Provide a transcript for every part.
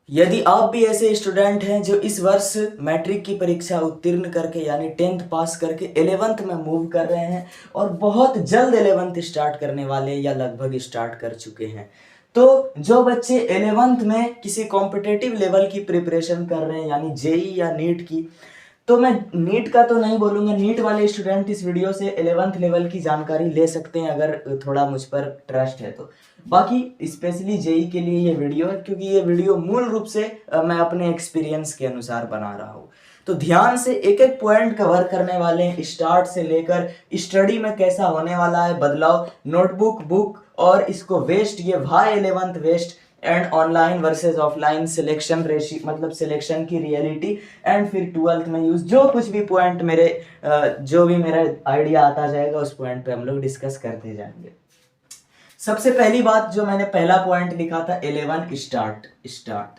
यदि आप भी ऐसे स्टूडेंट हैं जो इस वर्ष मैट्रिक की परीक्षा उत्तीर्ण करके यानी 10th पास करके 11th में मूव कर रहे हैं और बहुत जल्द 11th स्टार्ट करने वाले या लगभग स्टार्ट कर चुके हैं, तो जो बच्चे 11th में किसी कॉम्पिटिटिव लेवल की प्रिपरेशन कर रहे हैं यानी जेई या नीट की, तो मैं नीट का तो नहीं बोलूँगा। नीट वाले स्टूडेंट इस वीडियो से 11th लेवल की जानकारी ले सकते हैं अगर थोड़ा मुझ पर ट्रस्ट है तो। बाकी स्पेशली जेई के लिए ये वीडियो है क्योंकि ये वीडियो मूल रूप से मैं अपने एक्सपीरियंस के अनुसार बना रहा हूँ। तो ध्यान से एक एक पॉइंट कवर करने वाले हैं, स्टार्ट से लेकर स्टडी में कैसा होने वाला है बदलाव, नोटबुक बुक और इसको वेस्ट, ये Y 11th waste and online versus offline selection रेशी मतलब सिलेक्शन की रियलिटी एंड फिर 12th में यूज, जो कुछ भी पॉइंट मेरे जो भी मेरा आइडिया आता जाएगा उस पॉइंट पे हम लोग डिस्कस करते जाएंगे। सबसे पहली बात जो मैंने पहला पॉइंट लिखा था 11 स्टार्ट,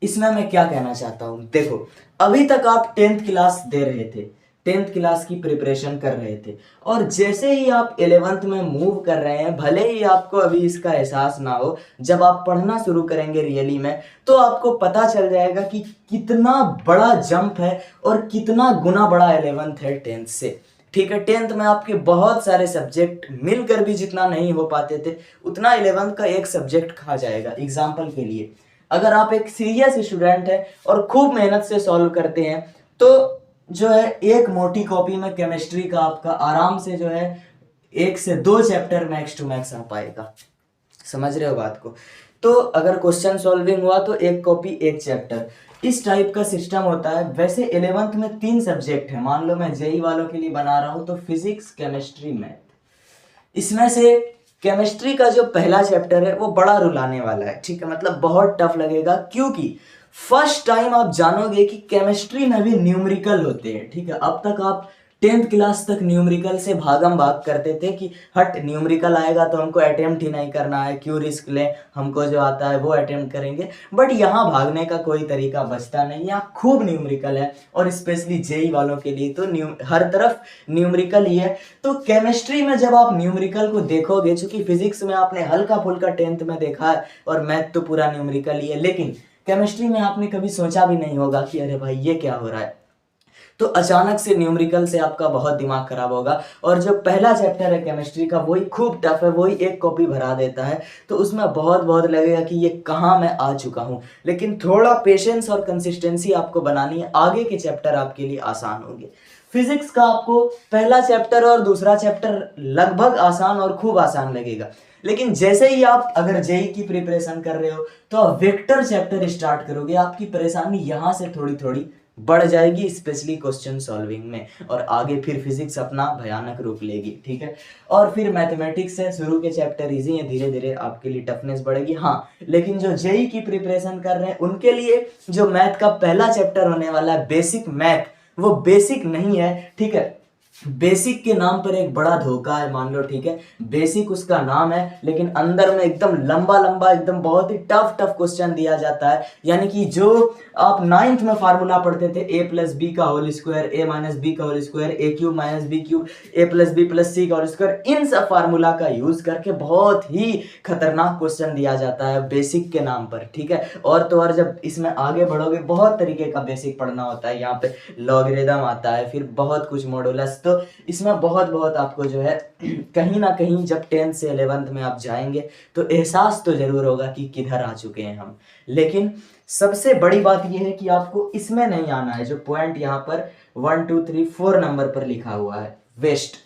इसमें मैं क्या कहना चाहता हूं। देखो, अभी तक आप 10th क्लास दे रहे थे, 10th क्लास की प्रिपरेशन कर रहे थे और जैसे ही आप 11th में मूव कर रहे हैं, भले ही आपको अभी इसका एहसास ना हो, जब आप पढ़ना शुरू करेंगे रियली में तो आपको पता चल जाएगा कि कितना बड़ा जंप है और कितना गुना बड़ा 11th है 10th से। ठीक है, 10th में आपके बहुत सारे सब्जेक्ट मिलकर भी जितना नहीं हो पाते थे उतना 11th का एक सब्जेक्ट खा जाएगा। एग्जाम्पल के लिए, अगर आप एक सीरियस स्टूडेंट है और खूब मेहनत से सॉल्व करते हैं तो जो है एक मोटी कॉपी में केमिस्ट्री का आपका आराम से जो है 1 से 2 चैप्टर मैक्स टू मैक्स आ पाएगा। समझ रहे हो बात को? तो अगर क्वेश्चन सॉल्विंग हुआ तो एक कॉपी एक चैप्टर, इस टाइप का सिस्टम होता है। वैसे 11th में 3 सब्जेक्ट है, मान लो मैं जेई वालों के लिए बना रहा हूं तो फिजिक्स केमिस्ट्री मैथ। इसमें से केमिस्ट्री का जो पहला चैप्टर है वो बड़ा रुलाने वाला है, ठीक है, मतलब बहुत टफ लगेगा क्योंकि फर्स्ट टाइम आप जानोगे कि केमिस्ट्री में भी न्यूमेरिकल होते हैं। ठीक है, अब तक आप 10th क्लास तक न्यूमेरिकल से भागम भाग करते थे कि हट न्यूमेरिकल आएगा तो हमको अटेम्प्ट ही नहीं करना है, क्यों रिस्क लें, हमको जो आता है वो अटेम्प्ट करेंगे। बट यहाँ भागने का कोई तरीका बचता नहीं, यहाँ खूब न्यूमेरिकल है और स्पेशली जेई वालों के लिए तो हर तरफ न्यूमेरिकल ही है। तो केमिस्ट्री में जब आप न्यूमेरिकल को देखोगे, चूंकि फिजिक्स में आपने हल्का फुल्का 10th में देखा है और मैथ तो पूरा न्यूमेरिकल ही है, लेकिन केमिस्ट्री में आपने कभी सोचा भी नहीं होगा कि अरे भाई ये क्या हो रहा है। तो अचानक से न्यूमेरिकल से आपका बहुत दिमाग खराब होगा और जो पहला चैप्टर है केमिस्ट्री का वही खूब टफ है, वही एक कॉपी भरा देता है, तो उसमें बहुत बहुत लगेगा कि ये कहाँ मैं आ चुका हूँ। लेकिन थोड़ा पेशेंस और कंसिस्टेंसी आपको बनानी है, आगे के चैप्टर आपके लिए आसान होंगे। फिजिक्स का आपको पहला चैप्टर और दूसरा चैप्टर लगभग आसान और खूब आसान लगेगा, लेकिन जैसे ही आप अगर जेई की प्रिपरेशन कर रहे हो तो आप वेक्टर चैप्टर स्टार्ट करोगे, आपकी परेशानी यहां से थोड़ी थोड़ी बढ़ जाएगी, स्पेशली क्वेश्चन सॉल्विंग में, और आगे फिर फिजिक्स अपना भयानक रूप लेगी। ठीक है, और फिर मैथमेटिक्स है, शुरू के चैप्टर इजी है, धीरे धीरे आपके लिए टफनेस बढ़ेगी। हाँ, लेकिन जो जेई की प्रिपरेशन कर रहे हैं उनके लिए जो मैथ का पहला चैप्टर होने वाला है बेसिक मैथ, वो बेसिक नहीं है। ठीक है, बेसिक के नाम पर एक बड़ा धोखा है, मान लो। ठीक है, बेसिक उसका नाम है लेकिन अंदर में एकदम लंबा लंबा एकदम बहुत ही टफ टफ क्वेश्चन दिया जाता है। यानी कि जो आप 9th में फार्मूला पढ़ते थे a प्लस बी का whole square, a minus B का whole square, A cube minus B cube, a plus B plus C का होल स्क्वायर, इन सब फार्मूला का यूज करके बहुत ही खतरनाक क्वेश्चन दिया जाता है बेसिक के नाम पर। ठीक है, और तो और जब इसमें आगे बढ़ोगे बहुत तरीके का बेसिक पढ़ना होता है, यहाँ पे लॉगरिथम आता है, फिर बहुत कुछ मॉडुलस, तो इसमें बहुत बहुत आपको जो है कहीं ना कहीं जब 10th से 11th में आप जाएंगे तो एहसास तो जरूर होगा कि किधर आ चुके हैं हम। लेकिन सबसे बड़ी बात यह है कि आपको इसमें नहीं आना है, जो पॉइंट यहाँ पर 1 2 3 4 नंबर पर लिखा हुआ है वेस्ट।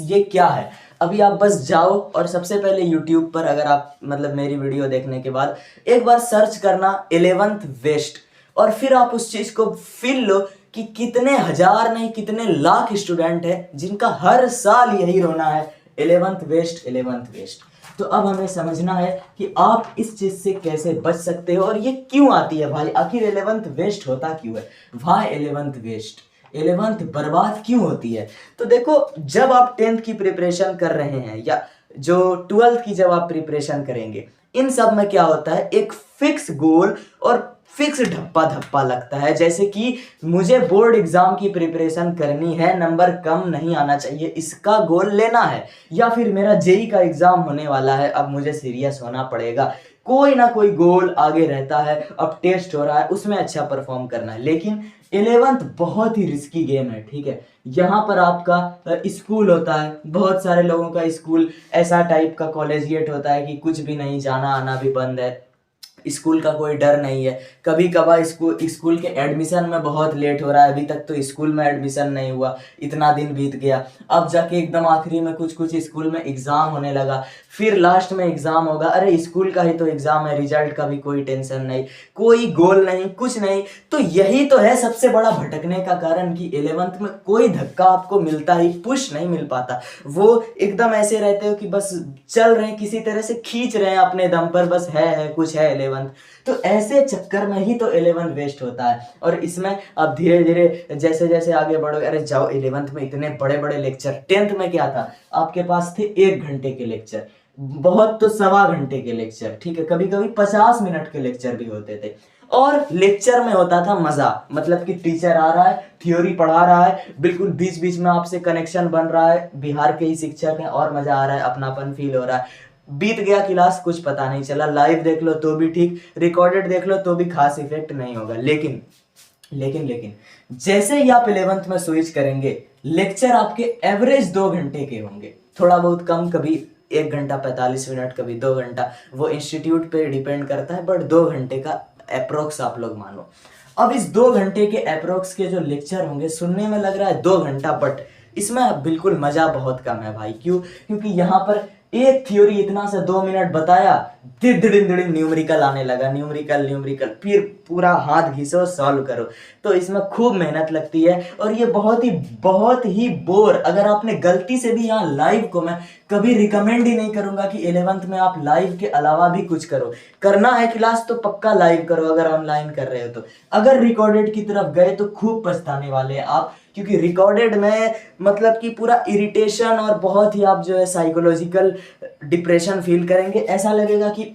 ये क्या है, अभी आप बस जाओ और सबसे पहले YouTube पर, अगर आप मतलब मेरी वीडियो देखने के बाद एक बार सर्च करना 11th वेस्ट, और फिर आप उस चीज को फील लो कि कितने हजार नहीं कितने लाख स्टूडेंट है जिनका हर साल यही रोना है 11th वेस्ट 11th वेस्ट। तो अब हमें समझना है कि आप इस चीज से कैसे बच सकते हो और ये क्यों आती है भाई, आखिर 11th वेस्ट होता क्यों है, वाई 11th वेस्ट, 11th बर्बाद क्यों होती है। तो देखो, जब आप 10th की प्रिपरेशन कर रहे हैं या जो 12th की जब आप प्रिपरेशन करेंगे, इन सब में क्या होता है, एक फिक्स गोल और फिक्स ढप्पा धप्पा लगता है। जैसे कि मुझे बोर्ड एग्जाम की प्रिपरेशन करनी है, नंबर कम नहीं आना चाहिए, इसका गोल लेना है, या फिर मेरा जेई का एग्जाम होने वाला है, अब मुझे सीरियस होना पड़ेगा, कोई ना कोई गोल आगे रहता है, अब टेस्ट हो रहा है उसमें अच्छा परफॉर्म करना है। लेकिन 11th बहुत ही रिस्की गेम है, ठीक है। यहाँ पर आपका स्कूल होता है, बहुत सारे लोगों का स्कूल ऐसा टाइप का कॉलेजिएट होता है कि कुछ भी नहीं, जाना आना भी बंद है, स्कूल का कोई डर नहीं है। कभी कभार स्कूल के एडमिशन में बहुत लेट हो रहा है, अभी तक तो स्कूल में एडमिशन नहीं हुआ, इतना दिन बीत गया, अब जाके एकदम आखिरी में कुछ कुछ स्कूल में एग्जाम होने लगा, फिर लास्ट में एग्जाम होगा, अरे स्कूल का ही तो एग्जाम है, रिजल्ट का भी कोई टेंशन नहीं, कोई गोल नहीं, कुछ नहीं। तो यही तो है सबसे बड़ा भटकने का कारण कि 11th में कोई धक्का आपको मिलता ही, पुश नहीं मिल पाता। वो एकदम ऐसे रहते हो कि बस चल रहे हैं, किसी तरह से खींच रहे हैं अपने दम पर, बस है कुछ है 11th। तो ऐसे चक्कर में ही तो 11th वेस्ट होता है। और इसमें अब धीरे धीरे जैसे जैसे आगे बढ़ोगे, अरे जाओ 11th में इतने बड़े बड़े लेक्चर, 10th में क्या था, आपके पास थे 1 घंटे के लेक्चर, बहुत तो 1.25 घंटे के लेक्चर, ठीक है, कभी कभी 50 मिनट के लेक्चर भी होते थे। और लेक्चर में होता था मजा, मतलब कि टीचर आ रहा है, थ्योरी पढ़ा रहा है, बिल्कुल बीच बीच में आपसे कनेक्शन बन रहा है, बिहार के ही शिक्षक हैं और मजा आ रहा है, अपनापन फील हो रहा है। बीत गया क्लास, कुछ पता नहीं चला, लाइव देख लो तो भी ठीक, रिकॉर्डेड देख लो तो भी खास इफेक्ट नहीं होगा। लेकिन लेकिन लेकिन जैसे ही आप 11th में स्विच करेंगे, लेक्चर आपके एवरेज 2 घंटे के होंगे, थोड़ा बहुत कम, कभी 1 घंटा 45 मिनट, कभी 2 घंटा, वो इंस्टीट्यूट पे डिपेंड करता है, बट 2 घंटे का अप्रोक्स आप लोग मानो। अब इस 2 घंटे के अप्रोक्स के जो लेक्चर होंगे, सुनने में लग रहा है 2 घंटा, बट इसमें बिल्कुल मजा बहुत कम है भाई। क्यों? क्योंकि यहाँ पर एक थ्योरी इतना सा 2 मिनट बताया, दिड़ न्यूमेरिकल आने लगा, न्यूमेरिकल, फिर पूरा हाथ घिसो सॉल्व करो। तो इसमें खूब मेहनत लगती है और ये बहुत ही बोर। अगर आपने गलती से भी यहाँ लाइव को, मैं कभी रिकमेंड ही नहीं करूंगा कि 11th में आप लाइव के अलावा भी कुछ करो, करना है क्लास तो पक्का लाइव करो अगर ऑनलाइन कर रहे हो तो। अगर रिकॉर्डेड की तरफ गए तो खूब पछताने वाले हैं आप, क्योंकि रिकॉर्डेड में मतलब कि पूरा इरिटेशन और बहुत ही आप जो है साइकोलॉजिकल डिप्रेशन फील करेंगे। ऐसा लगेगा कि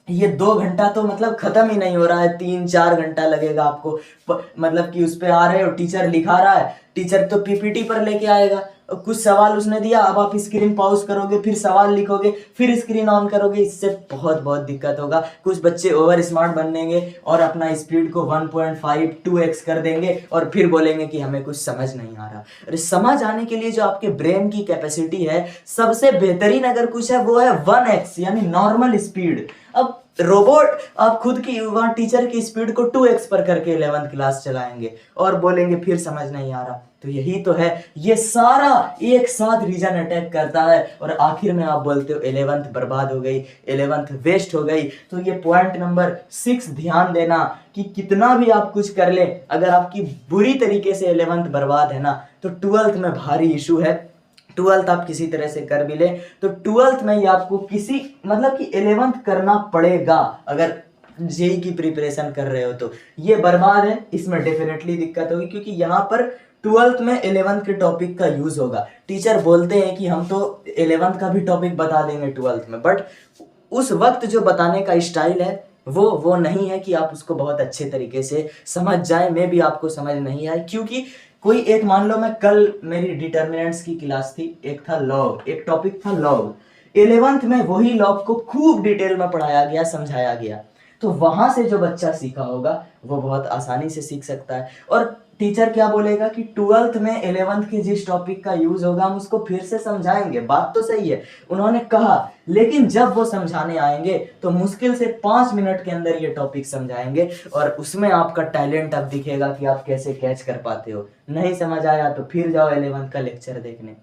ये 2 घंटा तो मतलब खत्म ही नहीं हो रहा है, 3-4 घंटा लगेगा आपको। मतलब कि उस पे आ रहे हो, टीचर लिखा रहा है, टीचर तो पीपीटी पर लेके आएगा, कुछ सवाल उसने दिया, अब आप स्क्रीन पॉज करोगे, फिर सवाल लिखोगे, फिर स्क्रीन ऑन करोगे, इससे बहुत दिक्कत होगा। कुछ बच्चे ओवर स्मार्ट बनेंगे और अपना स्पीड को 1.5 2x कर देंगे और फिर बोलेंगे कि हमें कुछ समझ नहीं आ रहा। अरे समझ आने के लिए जो आपके ब्रेन की कैपेसिटी है, सबसे बेहतरीन अगर कुछ है वो है 1x, यानी नॉर्मल स्पीड। अब रोबोट आप खुद की वहां टीचर की स्पीड को 2x पर करके 11th क्लास चलाएंगे और बोलेंगे फिर समझ नहीं आ रहा। तो यही तो है, ये सारा एक साथ रीजन अटैक करता है और आखिर में आप बोलते हो 11th बर्बाद हो गई, 11th वेस्ट हो गई। तो ये पॉइंट नंबर 6 ध्यान देना कि कितना भी आप कुछ कर ले, अगर आपकी बुरी तरीके से 11th बर्बाद है ना, तो 12th में भारी इशू है। 12th आप किसी तरह से कर भी ले तो 12th में ही आपको किसी मतलब कि 11th करना पड़ेगा। अगर जेई की प्रिपरेशन कर रहे हो तो ये बर्बाद है, इसमें डेफिनेटली दिक्कत होगी, क्योंकि यहाँ पर 12th में 11th के टॉपिक का यूज होगा। टीचर बोलते हैं कि हम तो 11th का भी टॉपिक बता देंगे 12th में, बट उस वक्त जो बताने का स्टाइल है वो नहीं है कि आप उसको बहुत अच्छे तरीके से समझ जाए। में भी आपको समझ नहीं आए, क्योंकि कोई एक, मान लो मैं कल मेरी डिटर्मिनेंट्स की क्लास थी, एक था लॉग, एक टॉपिक था लॉग, 11th में वही लॉग को खूब डिटेल में पढ़ाया गया, समझाया गया। तो वहां से जो बच्चा सीखा होगा वो बहुत आसानी से सीख सकता है। और टीचर क्या बोलेगा कि 12th में 11th के जिस टॉपिक का यूज होगा हम उसको फिर से समझाएंगे। बात तो सही है, उन्होंने कहा, लेकिन जब वो समझाने आएंगे तो मुश्किल से 5 मिनट के अंदर ये टॉपिक समझाएंगे और उसमें आपका टैलेंट अब दिखेगा कि आप कैसे कैच कर पाते हो। नहीं समझ आया तो फिर जाओ 11th का लेक्चर देखने।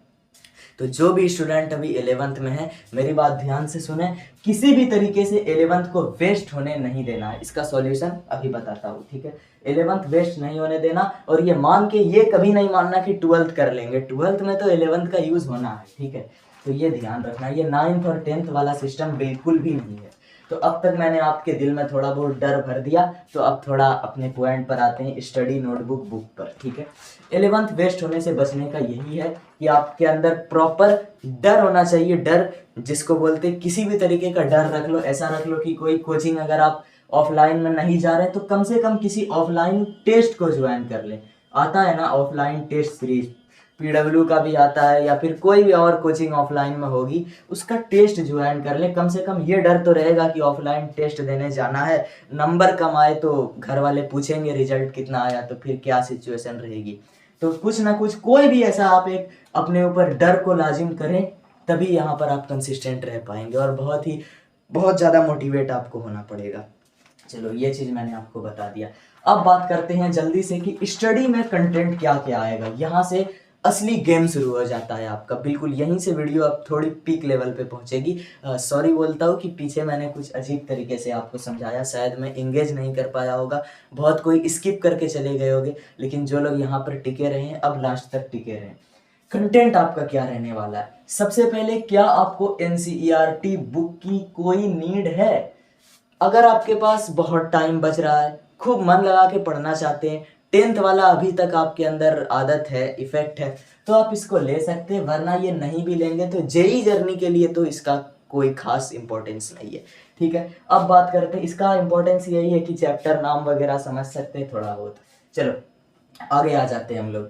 तो जो भी स्टूडेंट अभी 11th में है, मेरी बात ध्यान से सुने, किसी भी तरीके से 11th को वेस्ट होने नहीं देना है। इसका सॉल्यूशन अभी बताता हूँ, ठीक है। 11th वेस्ट नहीं होने देना, और ये मान के ये कभी नहीं मानना कि 12th कर लेंगे, 12th में तो 11th का यूज होना है, ठीक है। तो ये ध्यान रखना, ये 9th और 10th वाला सिस्टम बिल्कुल भी नहीं है। तो अब तक मैंने आपके दिल में थोड़ा बहुत डर भर दिया, तो अब थोड़ा अपने पॉइंट पर आते हैं, स्टडी नोटबुक बुक पर, ठीक है। 11th वेस्ट होने से बचने का यही है कि आपके अंदर प्रॉपर डर होना चाहिए। डर जिसको बोलते हैं, किसी भी तरीके का डर रख लो। ऐसा रख लो कि कोई कोचिंग अगर आप ऑफलाइन में नहीं जा रहे तो कम से कम किसी ऑफलाइन टेस्ट को ज्वाइन कर ले। आता है ना ऑफलाइन टेस्ट सीरीज, पीडब्ल्यू का भी आता है या फिर कोई भी और कोचिंग ऑफलाइन में होगी, उसका टेस्ट ज्वाइन कर ले। कम से कम ये डर तो रहेगा कि ऑफलाइन टेस्ट देने जाना है, नंबर कम आए तो घर वाले पूछेंगे रिजल्ट कितना आया, तो फिर क्या सिचुएशन रहेगी। तो कुछ ना कुछ कोई भी ऐसा आप एक अपने ऊपर डर को लाजिम करें, तभी यहाँ पर आप कंसिस्टेंट रह पाएंगे और बहुत ज़्यादा मोटिवेट आपको होना पड़ेगा। चलो ये चीज़ मैंने आपको बता दिया। अब बात करते हैं जल्दी से कि स्टडी में कंटेंट क्या क्या आएगा। यहाँ से असली गेम शुरू हो जाता है आपका, बिल्कुल यहीं से वीडियो अब थोड़ी पीक लेवल पे पहुंचेगी। सॉरी बोलता हूँ कि पीछे मैंने कुछ अजीब तरीके से आपको समझाया, शायद मैं इंगेज नहीं कर पाया होगा, बहुत कोई स्किप करके चले गए होंगे, लेकिन जो लोग यहाँ पर टिके रहे हैं अब लास्ट तक टिके रहे। कंटेंट आपका क्या रहने वाला है? सबसे पहले, क्या आपको एनसीईआरटी बुक की कोई नीड है? अगर आपके पास बहुत टाइम बच रहा है, खूब मन लगा के पढ़ना चाहते हैं, 10th वाला अभी तक आपके अंदर आदत है, इफेक्ट है, तो आप इसको ले सकते हैं। वरना ये नहीं भी लेंगे तो जेई जर्नी के लिए तो इसका कोई खास इंपॉर्टेंस नहीं है। ठीक है, अब बात करते हैं, इसका इंपॉर्टेंस यही है कि चैप्टर नाम वगैरह समझ सकते हैं थोड़ा बहुत। चलो आगे आ जाते हैं हम लोग।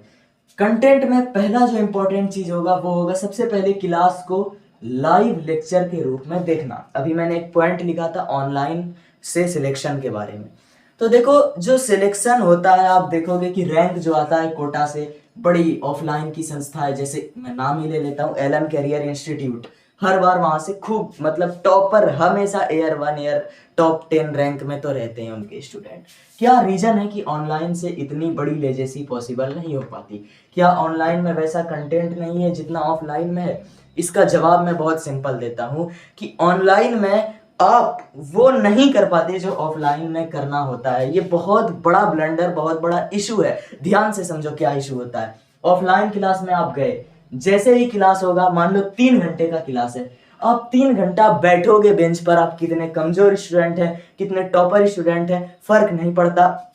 कंटेंट में पहला जो इंपॉर्टेंट चीज होगा वो होगा सबसे पहले क्लास को लाइव लेक्चर के रूप में देखना। अभी मैंने एक पॉइंट लिखा था ऑनलाइन से सिलेक्शन के बारे में। तो देखो, जो सिलेक्शन होता है, आप देखोगे कि रैंक जो आता है कोटा से, बड़ी ऑफलाइन की संस्था है, जैसे मैं नाम ही ले लेता हूँ, एलन कैरियर इंस्टीट्यूट, हर बार वहां से खूब मतलब टॉपर, हमेशा एयर 1 एयर टॉप 10 रैंक में तो रहते हैं उनके स्टूडेंट। क्या रीजन है कि ऑनलाइन से इतनी बड़ी लेजेसी पॉसिबल नहीं हो पाती? क्या ऑनलाइन में वैसा कंटेंट नहीं है जितना ऑफलाइन में है? इसका जवाब मैं बहुत सिंपल देता हूं कि ऑनलाइन में आप वो नहीं कर पाते जो ऑफलाइन में करना होता है। ये बहुत बड़ा ब्लंडर, बहुत बड़ा इशू है। ध्यान से समझो क्या इशू होता है। ऑफलाइन क्लास में आप गए, जैसे ही क्लास होगा, मान लो 3 घंटे का क्लास है, आप 3 घंटा बैठोगे बेंच पर, आप कितने कमजोर स्टूडेंट हैं, कितने टॉपर स्टूडेंट हैं, फर्क नहीं पड़ता।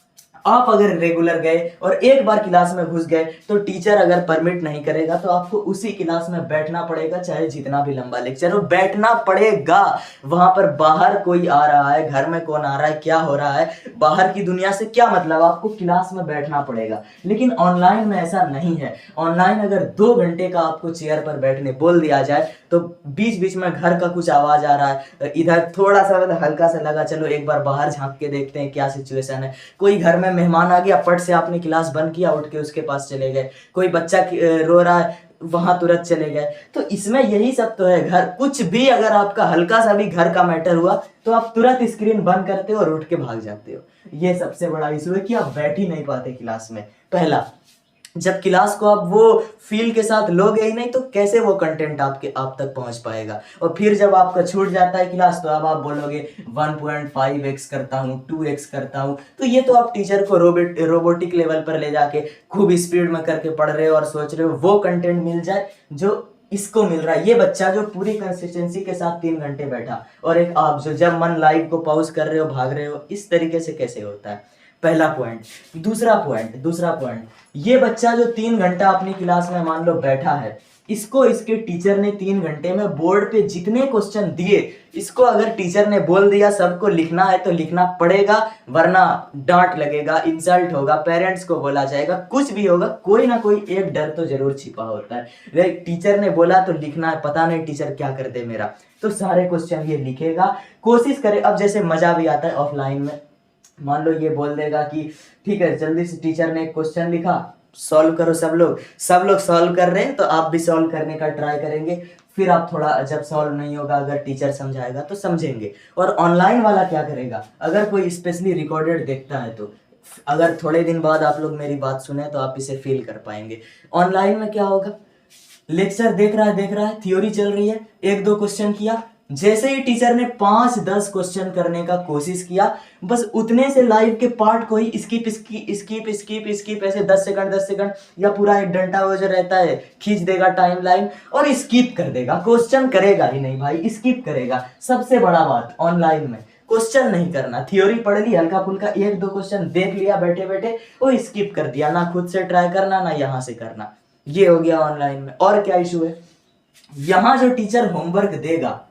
आप अगर रेगुलर गए और एक बार क्लास में घुस गए तो टीचर अगर परमिट नहीं करेगा तो आपको उसी क्लास में बैठना पड़ेगा, चाहे जितना भी लंबा लेक्चर हो, बैठना पड़ेगा। वहां पर बाहर कोई आ रहा है, घर में कौन आ रहा है, क्या हो रहा है, बाहर की दुनिया से क्या मतलब, आपको क्लास में बैठना पड़ेगा। लेकिन ऑनलाइन में ऐसा नहीं है। ऑनलाइन अगर 2 घंटे का आपको चेयर पर बैठने बोल दिया जाए तो बीच बीच में घर का कुछ आवाज आ रहा है, इधर थोड़ा सा मतलब हल्का सा लगा, चलो एक बार बाहर झांक के देखते हैं क्या सिचुएशन है, कोई घर में मेहमान आ गया, पट से आपने क्लास बंद किया, उठ के उसके पास चले गए, कोई बच्चा रो रहा है, वहां तुरंत चले गए। तो इसमें यही सब तो है। घर कुछ भी अगर आपका हल्का सा भी घर का मैटर हुआ तो आप तुरंत स्क्रीन बंद करते हो और उठ के भाग जाते हो। ये सबसे बड़ा इशू है कि आप बैठ ही नहीं पाते क्लास में। पहला, जब क्लास को आप वो फील के साथ लोगे ही नहीं तो कैसे वो कंटेंट आप तक पहुंच पाएगा। और फिर जब आपका छूट जाता है क्लास तो अब आप बोलोगे 1.5x करता हूँ, 2x करता हूँ। तो ये तो आप टीचर को रोबोटिक लेवल पर ले जाके खूब स्पीड में करके पढ़ रहे हो और सोच रहे हो वो कंटेंट मिल जाए जो इसको मिल रहा है। ये बच्चा जो पूरी कंसिस्टेंसी के साथ 3 घंटे बैठा, और एक आप जो जब मन लाइव को पॉज कर रहे हो, भाग रहे हो, इस तरीके से कैसे होता है? पहला पॉइंट। दूसरा पॉइंट, ये बच्चा जो 3 घंटा अपनी क्लास में मान लो बैठा है, इसको इसके टीचर ने 3 घंटे में बोर्ड पे जितने क्वेश्चन दिए, इसको अगर टीचर ने बोल दिया सबको लिखना है तो लिखना पड़ेगा, वरना डांट लगेगा, इंसल्ट होगा, पेरेंट्स को बोला जाएगा, कुछ भी होगा। कोई ना कोई एक डर तो जरूर छिपा होता है। टीचर ने बोला तो लिखना है, पता नहीं टीचर क्या कर दे मेरा, तो सारे क्वेश्चन ये लिखेगा, कोशिश करे। अब जैसे मजा भी आता है ऑफलाइन में, मान लो ये बोल देगा कि ठीक है जल्दी से टीचर ने एक क्वेश्चन लिखा, सॉल्व करो। सब लोग सॉल्व कर रहे हैं तो आप भी सॉल्व करने का ट्राई करेंगे। फिर आप थोड़ा, जब सॉल्व नहीं होगा, अगर टीचर समझाएगा तो समझेंगे। और ऑनलाइन वाला क्या करेगा, अगर कोई स्पेशली रिकॉर्डेड देखता है तो अगर थोड़े दिन बाद आप लोग मेरी बात सुने तो आप इसे फील कर पाएंगे। ऑनलाइन में क्या होगा, लेक्चर देख रहा है, थ्योरी चल रही है, 1-2 क्वेश्चन किया, जैसे ही टीचर ने 5-10 क्वेश्चन करने का कोशिश किया, बस उतने से लाइव के पार्ट को ही स्किप ऐसे 10 सेकंड या पूरा एक घंटा वो जो रहता है खींच देगा टाइमलाइन और स्किप कर देगा। क्वेश्चन करेगा ही नहीं भाई, स्किप करेगा। सबसे बड़ा बात ऑनलाइन में क्वेश्चन नहीं करना, थ्योरी पढ़ ली हल्का फुल्का, 1-2 क्वेश्चन देख लिया बैठे बैठे, वो स्किप कर दिया, ना खुद से ट्राई करना ना यहाँ से करना। ये हो गया ऑनलाइन में। और क्या इशू है, यहाँ जो टीचर होमवर्क देगा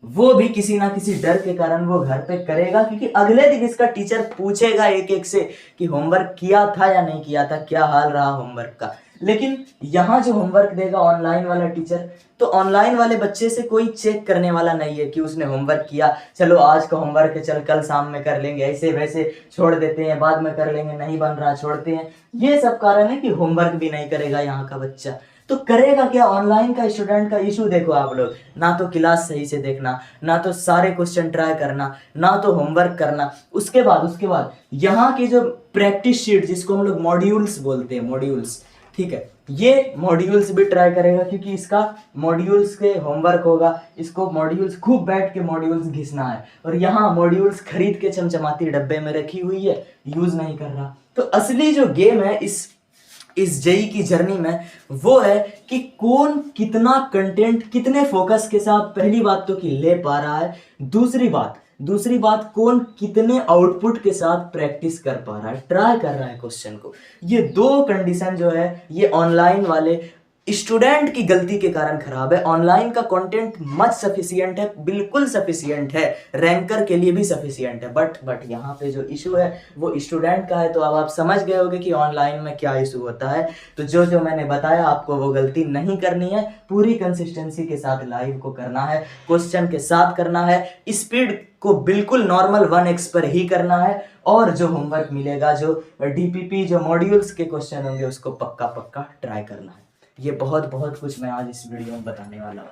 वो भी किसी ना किसी डर के कारण वो घर पे करेगा, क्योंकि अगले दिन इसका टीचर पूछेगा एक एक से कि होमवर्क किया था या नहीं किया था, क्या हाल रहा होमवर्क का। लेकिन यहाँ जो होमवर्क देगा ऑनलाइन वाला टीचर, तो ऑनलाइन वाले बच्चे से कोई चेक करने वाला नहीं है कि उसने होमवर्क किया, चलो आज का होमवर्क है, चल कल शाम में कर लेंगे, ऐसे वैसे छोड़ देते हैं, बाद में कर लेंगे, नहीं बन रहा छोड़ते हैं। ये सब कारण है कि होमवर्क भी नहीं करेगा यहाँ का बच्चा। तो करेगा क्या? ऑनलाइन का स्टूडेंट का इशू देखो आप लोग, ना तो क्लास सही से देखना, ना तो सारे क्वेश्चन ट्राई करना, ना तो होमवर्क करना। उसके बाद यहाँ की जो प्रैक्टिस शीट, जिसको हम लोग मॉड्यूल्स बोलते हैं, मॉड्यूल्स, ठीक है, ये मॉड्यूल्स भी ट्राई करेगा, क्योंकि इसका मॉड्यूल्स के होमवर्क होगा, इसको मॉड्यूल्स खूब बैठ के मॉड्यूल्स घिसना है। और यहाँ मॉड्यूल्स खरीद के चमचमाती डब्बे में रखी हुई है, यूज नहीं कर रहा। तो असली जो गेम है इस जेई की जर्नी में, वो है कि कौन कितना कंटेंट कितने फोकस के साथ, पहली बात तो कि ले पा रहा है, दूसरी बात कौन कितने आउटपुट के साथ प्रैक्टिस कर पा रहा है, ट्राई कर रहा है क्वेश्चन को। ये दो कंडीशन जो है ये ऑनलाइन वाले स्टूडेंट की गलती के कारण खराब है। ऑनलाइन का कंटेंट मच सफिशिएंट है, बिल्कुल सफिशिएंट है, रैंकर के लिए भी सफिशिएंट है, बट यहाँ पे जो इशू है वो स्टूडेंट का है। तो अब आप समझ गए होंगे कि ऑनलाइन में क्या इशू होता है। तो जो मैंने बताया आपको वो गलती नहीं करनी है, पूरी कंसिस्टेंसी के साथ लाइव को करना है, क्वेश्चन के साथ करना है, स्पीड को बिल्कुल नॉर्मल 1x पर ही करना है, और जो होमवर्क मिलेगा, जो डीपीपी, जो मॉड्यूल्स के क्वेश्चन होंगे, उसको पक्का ट्राई करना है। ये बहुत कुछ मैं आज इस वीडियो में बताने वाला हूँ।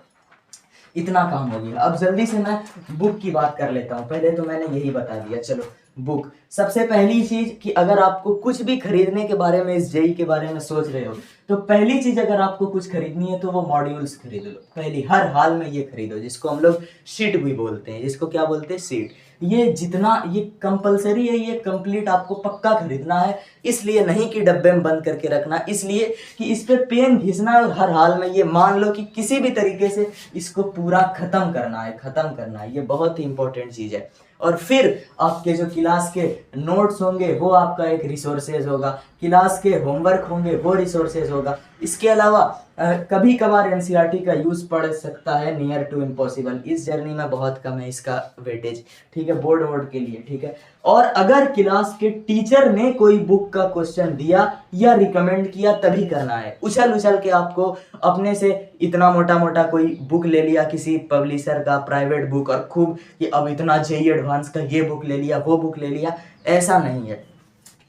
इतना काम हो गया। अब जल्दी से मैं बुक की बात कर लेता हूँ। पहले तो मैंने यही बता दिया, चलो बुक। सबसे पहली चीज कि अगर आपको कुछ भी खरीदने के बारे में, इस जेई के बारे में सोच रहे हो, तो पहली चीज अगर आपको कुछ खरीदनी है तो वो मॉड्यूल्स खरीद लो। पहली हर हाल में ये खरीदो, जिसको हम लोग शीट भी बोलते हैं, जिसको क्या बोलते हैं, शीट। ये जितना ये कंपलसरी है, ये कंप्लीट आपको पक्का खरीदना है। इसलिए नहीं कि डब्बे में बंद करके रखना, इसलिए कि इस पे पेन घिसना है, और हर हाल में ये मान लो कि किसी भी तरीके से इसको पूरा खत्म करना है। ये बहुत ही इंपॉर्टेंट चीज है। और फिर आपके जो क्लास के नोट्स होंगे वो आपका एक रिसोर्सेज होगा, क्लास के होमवर्क होंगे वो रिसोर्सेज होगा। इसके अलावा कभी कभार एनसीईआरटी का यूज पड़ सकता है, नियर टू इम्पॉसिबल। इस जर्नी में बहुत कम है इसका वेटेज, ठीक है, बोर्ड के लिए, ठीक है। और अगर क्लास के टीचर ने कोई बुक का क्वेश्चन दिया या रिकमेंड किया तभी करना है। उछल के आपको अपने से इतना मोटा कोई बुक ले लिया किसी पब्लिशर का, प्राइवेट बुक, और खूब कि अब इतना जेईई एडवांस का ये बुक ले लिया, वो बुक ले लिया, ऐसा नहीं है।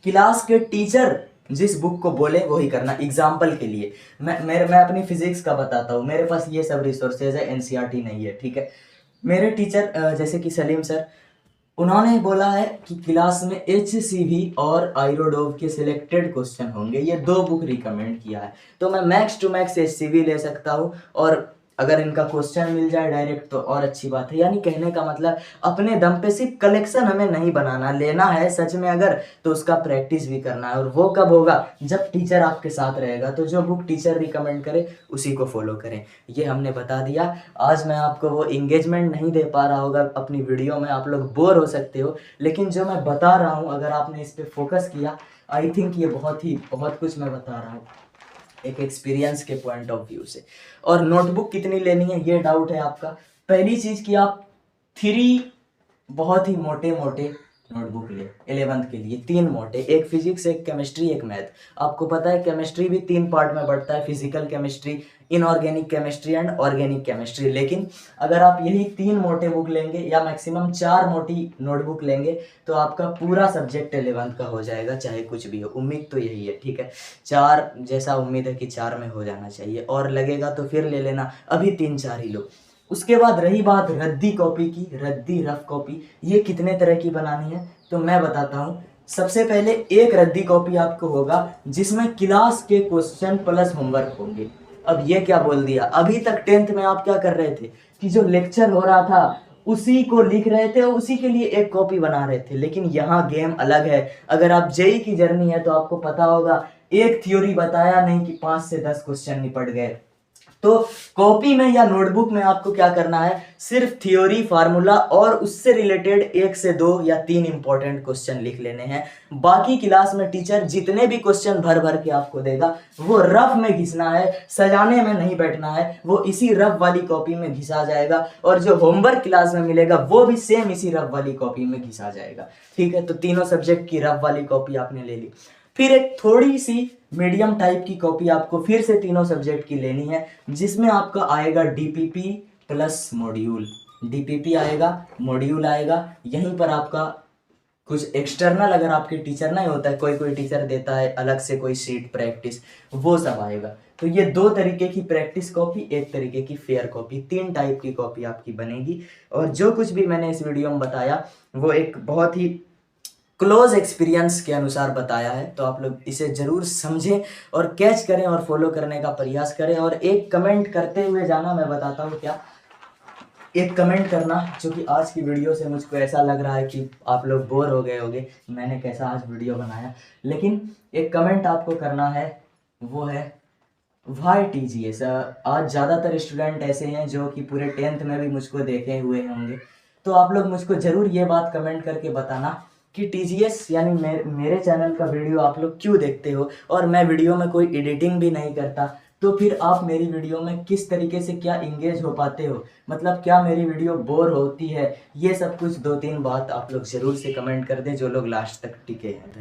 क्लास के टीचर जिस बुक को बोले वही करना। एग्जाम्पल के लिए मैं अपनी फिजिक्स का बताता हूँ। मेरे पास ये सब रिसोर्सेज है, एनसीईआरटी नहीं है, ठीक है। मेरे टीचर जैसे कि सलीम सर, उन्होंने बोला है कि क्लास में HCV और आयरोडोव के सिलेक्टेड क्वेश्चन होंगे, ये दो बुक रिकमेंड किया है। तो मैं मैक्स टू मैक्स HCV ले सकता हूँ, और अगर इनका क्वेश्चन मिल जाए डायरेक्ट तो और अच्छी बात है। यानी कहने का मतलब अपने दम पे सिर्फ कलेक्शन हमें नहीं बनाना, लेना है सच में अगर, तो उसका प्रैक्टिस भी करना है। और वो कब होगा? जब टीचर आपके साथ रहेगा। तो जो बुक टीचर रिकमेंड करे उसी को फॉलो करें, ये हमने बता दिया। आज मैं आपको वो इंगेजमेंट नहीं दे पा रहा होगा अपनी वीडियो में, आप लोग बोर हो सकते हो, लेकिन जो मैं बता रहा हूँ अगर आपने इस पर फोकस किया, आई थिंक ये बहुत कुछ मैं बता रहा हूँ एक एक्सपीरियंस के पॉइंट ऑफ व्यू से। और नोटबुक कितनी लेनी है ये डाउट है आपका। पहली चीज कि आप 3 बहुत ही मोटे नोटबुक ले 11th के लिए, 3 मोटे, एक फिजिक्स, एक केमिस्ट्री, एक मैथ। आपको पता है केमिस्ट्री भी 3 पार्ट में बढ़ता है, physical chemistry, inorganic chemistry and organic chemistry. लेकिन अगर आप यही 3 मोटे बुक लेंगे या मैक्सिमम 4 मोटी नोटबुक लेंगे तो आपका पूरा सब्जेक्ट 11th का हो जाएगा, चाहे कुछ भी हो। उम्मीद तो यही है, ठीक है, 4 जैसा उम्मीद है कि 4 में हो जाना चाहिए, और लगेगा तो फिर ले लेना, अभी 3-4 ही लो। उसके बाद रही बात रद्दी कॉपी की, रद्दी रफ कॉपी, ये कितने तरह की बनानी है तो मैं बताता हूँ। सबसे पहले एक रद्दी कॉपी आपको होगा जिसमें क्लास के क्वेश्चन प्लस होमवर्क होंगे। अब ये क्या बोल दिया, अभी तक 10th में आप क्या कर रहे थे कि जो लेक्चर हो रहा था उसी को लिख रहे थे और उसी के लिए एक कॉपी बना रहे थे। लेकिन यहाँ गेम अलग है। अगर आप जेई की जर्नी है तो आपको पता होगा, एक थ्योरी बताया नहीं कि 5 से 10 क्वेश्चन निपट गए। तो कॉपी में या नोटबुक में आपको क्या करना है, सिर्फ थ्योरी, फार्मूला और उससे रिलेटेड 1 से 2 या 3 इंपॉर्टेंट क्वेश्चन लिख लेने हैं। बाकी क्लास में टीचर जितने भी क्वेश्चन भर के आपको देगा वो रफ में घिसना है, सजाने में नहीं बैठना है, वो इसी रफ वाली कॉपी में घिसा जाएगा। और जो होमवर्क क्लास में मिलेगा वो भी सेम इसी रफ वाली कॉपी में घिसा जाएगा, ठीक है। तो तीनों सब्जेक्ट की रफ वाली कॉपी आपने ले ली। फिर एक थोड़ी सी मीडियम टाइप की कॉपी आपको फिर से तीनों सब्जेक्ट की लेनी है, जिसमें आपका आएगा डीपीपी प्लस मॉड्यूल। डीपीपी आएगा, मॉड्यूल आएगा, यहीं पर आपका कुछ एक्सटर्नल अगर आपके टीचर नहीं होता है, कोई कोई टीचर देता है अलग से कोई शीट प्रैक्टिस, वो सब आएगा। तो ये दो तरीके की प्रैक्टिस कॉपी, एक तरीके की फेयर कॉपी, तीन टाइप की कॉपी आपकी बनेगी। और जो कुछ भी मैंने इस वीडियो में बताया वो एक बहुत ही क्लोज एक्सपीरियंस के अनुसार बताया है, तो आप लोग इसे ज़रूर समझें और कैच करें और फॉलो करने का प्रयास करें। और एक कमेंट करते हुए जाना, मैं बताता हूँ क्या, एक कमेंट करना, जो कि आज की वीडियो से मुझको ऐसा लग रहा है कि आप लोग बोर हो गए होंगे मैंने कैसा आज वीडियो बनाया, लेकिन एक कमेंट आपको करना है, वो है वाई TGS। आज ज़्यादातर स्टूडेंट ऐसे हैं जो कि पूरे 10th में भी मुझको देखे हुए होंगे, तो आप लोग मुझको ज़रूर ये बात कमेंट करके बताना कि TGS यानी मेरे चैनल का वीडियो आप लोग क्यों देखते हो, और मैं वीडियो में कोई एडिटिंग भी नहीं करता, तो फिर आप मेरी वीडियो में किस तरीके से क्या इंगेज हो पाते हो, मतलब क्या मेरी वीडियो बोर होती है, ये सब कुछ 2-3 बात आप लोग ज़रूर से कमेंट कर दें जो लोग लास्ट तक टिके हैं।